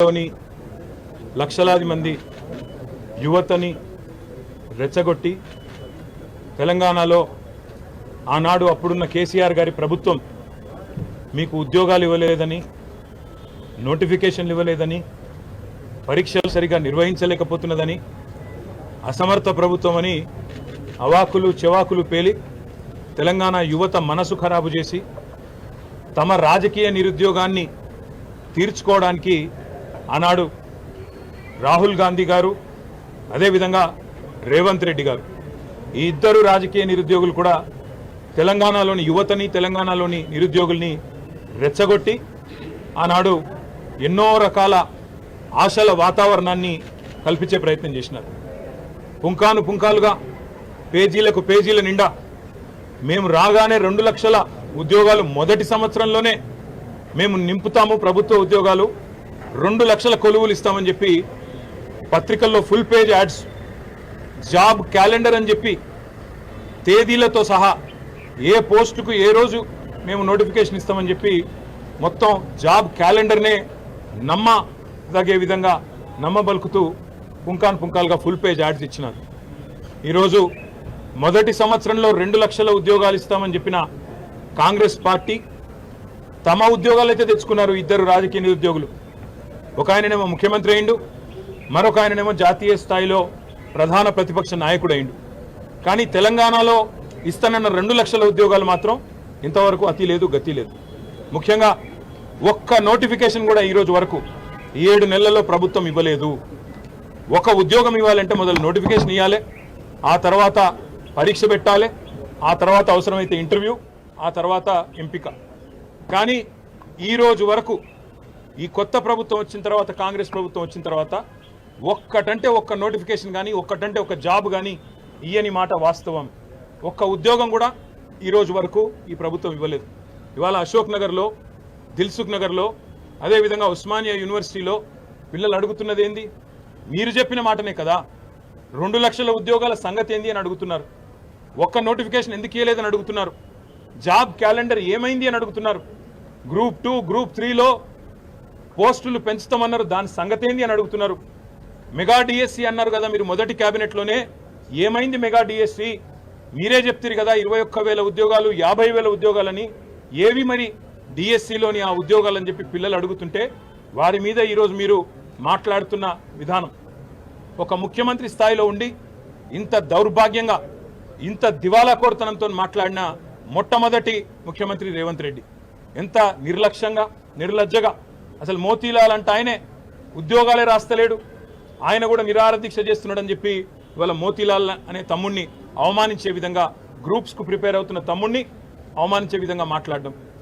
లోని లక్షలాది మంది యువతని రెచ్చగొట్టి తెలంగాణలో ఆనాడు అప్పుడున్న కేసీఆర్ గారి ప్రభుత్వం మీకు ఉద్యోగాలు ఇవ్వలేదని, నోటిఫికేషన్లు ఇవ్వలేదని, పరీక్షలు సరిగా నిర్వహించలేకపోతున్నదని, అసమర్థ ప్రభుత్వం అని అవాకులు చెవాకులు పేలి తెలంగాణ యువత మనసు ఖరాబు చేసి తమ రాజకీయ నిరుద్యోగాన్ని తీర్చుకోవడానికి ఆనాడు రాహుల్ గాంధీ గారు, అదేవిధంగా రేవంత్ రెడ్డి గారు, ఈ ఇద్దరు రాజకీయ నిరుద్యోగులు కూడా తెలంగాణలోని యువతని, తెలంగాణలోని నిరుద్యోగుల్ని రెచ్చగొట్టి ఆనాడు ఎన్నో రకాల ఆశల వాతావరణాన్ని కల్పించే ప్రయత్నం చేసినారు. పుంకాను పుంకాలుగా పేజీలకు పేజీల నిండా మేము రాగానే 2 లక్షల ఉద్యోగాలు మొదటి సంవత్సరంలోనే మేము నింపుతాము, ప్రభుత్వ ఉద్యోగాలు 2 లక్షల కొలువులు ఇస్తామని చెప్పి పత్రికల్లో full page ads, job calendar అని చెప్పి తేదీలతో సహా ఏ పోస్టుకు ఏ రోజు మేము నోటిఫికేషన్ ఇస్తామని చెప్పి మొత్తం జాబ్ క్యాలెండర్నే నమ్మదగే విధంగా నమ్మబలుకుతూ పుంకాను పుంకాలుగా ఫుల్ పేజ్ యాడ్స్ ఇచ్చినారు. ఈరోజు మొదటి సంవత్సరంలో 2 లక్షల ఉద్యోగాలు ఇస్తామని చెప్పిన కాంగ్రెస్ పార్టీ తమ ఉద్యోగాలు అయితే తెచ్చుకున్నారు. ఇద్దరు రాజకీయ నిరుద్యోగులు, ఒక ఆయననేమో ముఖ్యమంత్రి అయిండు, మరొక ఆయననేమో జాతీయ స్థాయిలో ప్రధాన ప్రతిపక్ష నాయకుడు అయిండు. కానీ తెలంగాణలో ఇస్తానన్న 2 లక్షల ఉద్యోగాలు మాత్రం ఇంతవరకు అతి లేదు, గతి లేదు. ముఖ్యంగా ఒక్క నోటిఫికేషన్ కూడా ఈరోజు వరకు 7 నెలల్లో ప్రభుత్వం ఇవ్వలేదు. ఒక ఉద్యోగం ఇవ్వాలంటే మొదలు నోటిఫికేషన్ ఇవ్వాలి, ఆ తర్వాత పరీక్ష పెట్టాలి, ఆ తర్వాత అవసరమైతే ఇంటర్వ్యూ, ఆ తర్వాత ఎంపిక. కానీ ఈరోజు వరకు ఈ కొత్త ప్రభుత్వం వచ్చిన తర్వాత, కాంగ్రెస్ ప్రభుత్వం వచ్చిన తర్వాత ఒక్కటంటే ఒక్క నోటిఫికేషన్ కానీ, ఒక్కటంటే ఒక జాబ్ కానీ ఇయ్యని మాట వాస్తవం. ఒక్క ఉద్యోగం కూడా ఈరోజు వరకు ఈ ప్రభుత్వం ఇవ్వలేదు. ఇవాళ అశోక్ నగర్లో, దిల్సుఖ్ నగర్లో, అదేవిధంగా ఉస్మానియా యూనివర్సిటీలో పిల్లలు అడుగుతున్నది ఏంది? మీరు చెప్పిన మాటనే కదా, 2 లక్షల ఉద్యోగాల సంగతి ఏంది అని అడుగుతున్నారు. ఒక్క నోటిఫికేషన్ ఎందుకు ఇవ్వలేదని అడుగుతున్నారు. జాబ్ క్యాలెండర్ ఏమైంది అని అడుగుతున్నారు. గ్రూప్ 2, గ్రూప్ 3లో పోస్టులు పెంచుతామన్నారు, దాని సంగతి ఏంది అని అడుగుతున్నారు. మెగా డిఎస్సి అన్నారు కదా మీరు మొదటి క్యాబినెట్లోనే, ఏమైంది మెగా డిఎస్సి? మీరే చెప్తారు కదా 21,000 ఉద్యోగాలు, 50,000 ఉద్యోగాలని, ఏవి మరి డిఎస్సిలోని ఆ ఉద్యోగాలని చెప్పి పిల్లలు అడుగుతుంటే వారి మీద ఈరోజు మీరు మాట్లాడుతున్న విధానం, ఒక ముఖ్యమంత్రి స్థాయిలో ఉండి ఇంత దౌర్భాగ్యంగా, ఇంత దివాలాకోరుతనంతో మాట్లాడిన మొట్టమొదటి ముఖ్యమంత్రి రేవంత్ రెడ్డి. ఎంత నిర్లక్ష్యంగా, నిర్లజ్జగా, అసలు మోతీలాల్ అంటే ఆయనే ఉద్యోగాలే రాస్తలేడు, ఆయన కూడా నిరాహార దీక్ష చేస్తున్నాడని చెప్పి ఇవాళ మోతీలాల్ అనే తమ్ముడిని అవమానించే విధంగా, గ్రూప్స్కు ప్రిపేర్ అవుతున్న తమ్ముడిని అవమానించే విధంగా మాట్లాడడం.